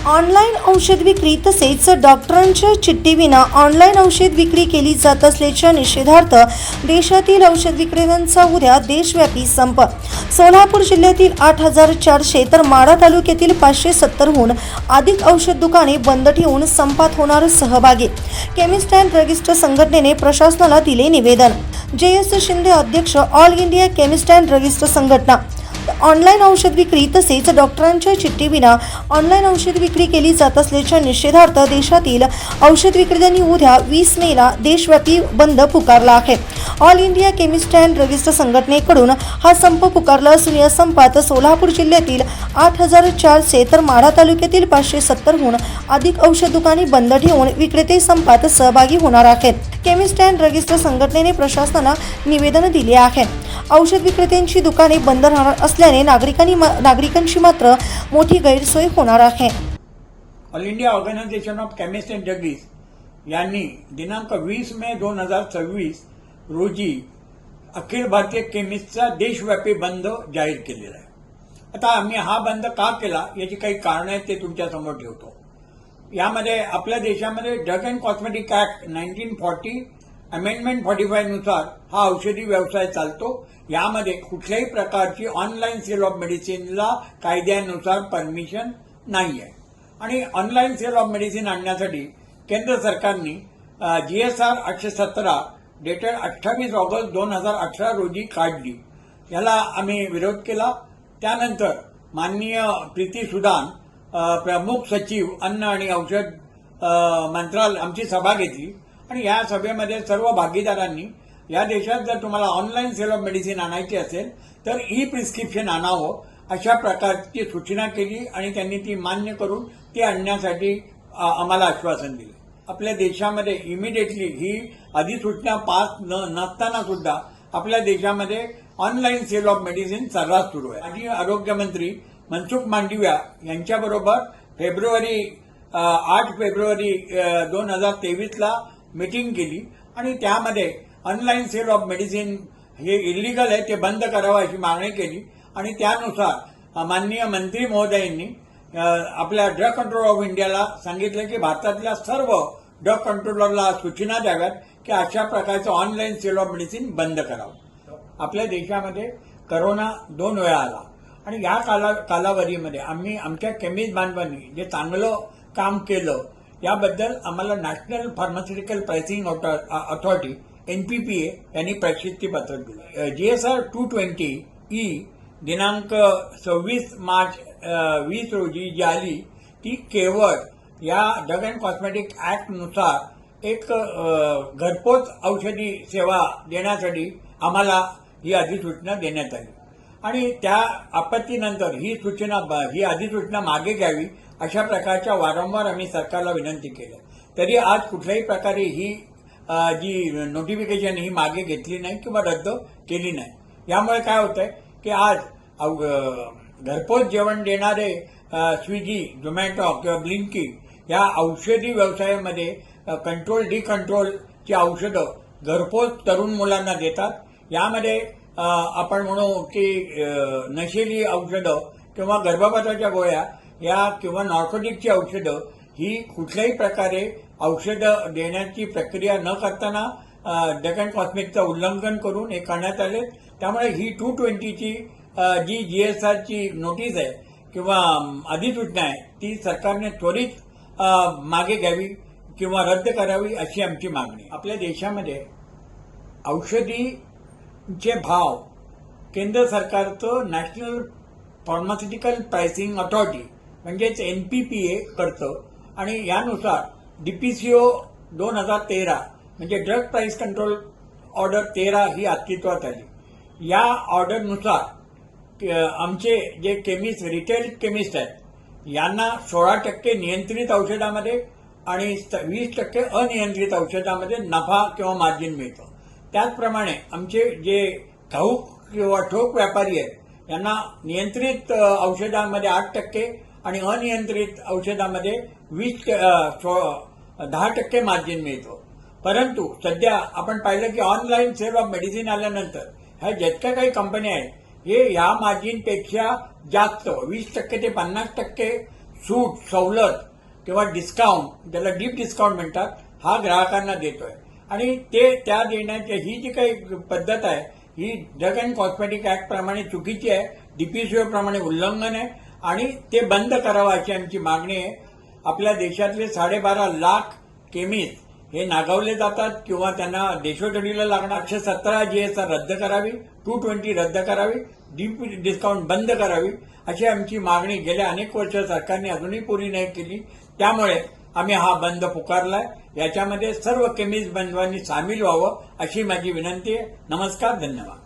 Online औषध विक्री तसेच डॉक्टरांच्या चिठ्ठीविना ऑनलाईन औषध विक्री केली जात असल्याच्या निषेधार्थ देशातील औषध विक्रेत्यांचा उद्या देशव्यापी संप। सोलापूर जिल्ह्यातील 8,400 तर माढा तालुक्यातील 570हून अधिक औषध दुकाने बंद ठेवून संपात होणार सहभागी। केमिस्ट अँड ड्रगिस्ट संघटनेने प्रशासनाला दिले निवेदन। JS शिंदे अध्यक्ष, all India chemist and druggist संघटना। ऑनलाईन औषध विक्री तसेच डॉक्टरांच्या चिठ्ठीविना ऑनलाईन औषध विक्री केली जात असल्याच्या निषेधार्थ देशातील औषध विक्रेत्यांनी उद्या 20 मेला देशव्यापी बंद पुकारला आहे। All India chemist and druggist संघटनेकडून हा संप पुकारला असून या संपात सोलापूर जिल्ह्यातील 8,400 तर माढा तालुक्यातील 570हून अधिक औषध दुकाने बंद ठेवून विक्रेते संपात सहभागी होणार आहेत। केमिस्ट अँड ड्रगिस्ट संघटनेने प्रशासनाला निवेदन दिले आहे। औषध विक्रेत्यांची दुकाने बंद राहणार असल्याने नागरिकांची मात्र मोठी गैरसोय होणार आहे। All India organisation of chemist and druggist यांनी दिनांक 20 मे 2026 रोजी अखिल भारतीय केमिस्टचा देशव्यापी बंद जाहीर केलेला आहे। आता आम्ही हा बंद का केला याची काही कारण आहेत ते तुमच्या समोर ठेवतो। यामध्ये आपल्या देशामध्ये drug and cosmetic act 1940 amendment 45 नुसार हा औषधी व्यवसाय चालतो। यामध्ये कुठल्याही प्रकारची ऑनलाईन सेल ऑफ मेडिसिनला कायद्यानुसार परमिशन नाही आहे आणि ऑनलाईन सेल ऑफ मेडिसिन आणण्यासाठी केंद्र सरकारने GSR 817 डेटेड 28 ऑगस्ट 2018 रोजी काढली। याला आम्ही विरोध केला। त्यानंतर माननीय प्रीती सुदान, प्रमुख सचिव अन्न आणि औषध मंत्रालय आमची सभा घेतली आणि या सभेमध्ये सर्व भागीदारांनी या देशात जर तुम्हाला ऑनलाईन सेल ऑफ मेडिसिन आणायची असेल तर प्रिस्क्रिप्शन आणावं अशा प्रकारची सूचना केली आणि त्यांनी ती मान्य करून ती आणण्यासाठी आम्हाला आश्वासन दिले। आपल्या देशामध्ये इमिडिएटली ही अधिसूचना पास नसताना सुद्धा आपल्या देशामध्ये ऑनलाईन सेल ऑफ मेडिसिन सर्रास सुरू आहे। माजी आरोग्यमंत्री मनसुख मांडविया यांच्याबरोबर 8 फेब्रुवारी 2023 ला मीटिंग केली आणि त्यामध्ये ऑनलाईन सेल ऑफ मेडिसिन हे इलिगल आहे ते बंद करावं अशी मागणी केली आणि त्यानुसार माननीय मंत्री महोदयांनी आपल्या ड्रग कंट्रोल ऑफ इंडियाला सांगितलं की भारतातल्या सर्व ड्रग कंट्रोलरला सूचना द्याव्यात की अशा प्रकारचं ऑनलाईन सेल ऑफ मेडिसिन बंद करावं। आपल्या देशामध्ये करोना 2 वेळा आला आणि या कालावधीमध्ये आम्ही आमच्या केमिस्ट बांधवांनी जे चांगलं काम केलं याबद्दल आम्हाला national pharmaceutical pricing authority NPPA यांनी प्रसिद्धीपत्रक दिलं। GSR 220E दिनांक 26 मार्च 20 रोजी जी आली ती केवळ या ड्रग अँड कॉस्मेटिक ऍक्ट नुसार एक घरपोच औषधी सेवा देण्यासाठी आम्हाला ही अधिसूचना देण्यात आली आणि त्या आपत्तीनंतर ही अधिसूचना मागे घ्यावी अशा प्रकारच्या वारंवार आम्ही सरकारला विनंती केली, तरी आज कुठल्याही प्रकारे ही जी नोटिफिकेशन ही मागे घेतली नाही किंवा रद्द केली नाही। यामुळे काय होतंय की आज घरपोच जेवण देणारे स्विगी, झोमॅटो किंवा ब्लिंकिट या औषधी व्यवसायामध्ये कंट्रोल डिकंट्रोलची औषधं घरपोच तरुण मुलांना देतात। यामध्ये आपण म्हणू की नशेली औषधं किंवा गर्भपाताच्या गोळ्या या किंवा नॉर्कोटिकची औषधं ही कुठल्याही प्रकारे औषधं देण्याची प्रक्रिया न करताना ड्रग अँड कॉस्मेटिकचं उल्लंघन करून हे करण्यात आले। त्यामुळे ही 220ची जी GSR ची नोटीस आहे किंवा अधिसूचना आहे ती सरकारने त्वरित मागे घ्यावी किंवा रद्द करावी अशी आमची मागणी। आपल्या देशामध्ये औषधीचे भाव केंद्र सरकारचं नॅशनल फार्मास्युटिकल प्राइसिंग अथॉरिटी म्हणजेच NPPA करतं आणि यानुसार DPCO 2013 म्हणजे ड्रग प्राइस कंट्रोल ऑर्डर 13 ही अस्तित्वात आली। या ऑर्डरनुसार आमचे जे रिटेल केमिस्ट आहेत यांना 16% नियंत्रित औषधामध्ये आणि 20% अनियंत्रित औषधामध्ये नफा किंवा मार्जिन मिळतं। त्याचप्रमाणे आमचे जे घाऊक किंवा ठोक व्यापारी आहेत यांना नियंत्रित औषधांमध्ये 8% आणि अनियंत्रित औषधामध्ये 10% मार्जिन मिळतो। परंतु सध्या आपण पाहिलं की ऑनलाईन सेल ऑफ मेडिसिन आल्यानंतर ह्या जितक्या काही कंपन्या आहेत हे या मार्जिनपेक्षा जास्त 20% ते 50% सूट सवलत किंवा डिस्काउंट, त्याला डीप डिस्काउंट म्हणतात, हा ग्राहकांना देतोय. आणि ते त्या देण्याची ही जी काही पद्धत आहे ही ड्रग अँड कॉस्मेटिक ऍक्ट प्रमाणे चुकीची आहे, डीपीसीओ प्रमाणे उल्लंघन आहे आणि ते बंद करावं अशी आमची मागणी आहे. आपल्या देशातले 12.5 लाख केमिस्ट हे नागावले जातात किंवा त्यांना देशोधडीला लागणार 817 GSR रद्द करावी, 220 रद्द करावी, डीप डिस्काउंट बंद करावी अशी आमची मागणी गेल्या अनेक वर्ष सरकारने अजूनही पुरी नाही केली. त्यामुळे आम्ही हा बंद पुकारलाय. याच्यामध्ये सर्व केमिस्ट बंधवांनी सामील व्हावं अशी माझी विनंती आहे. नमस्कार, धन्यवाद.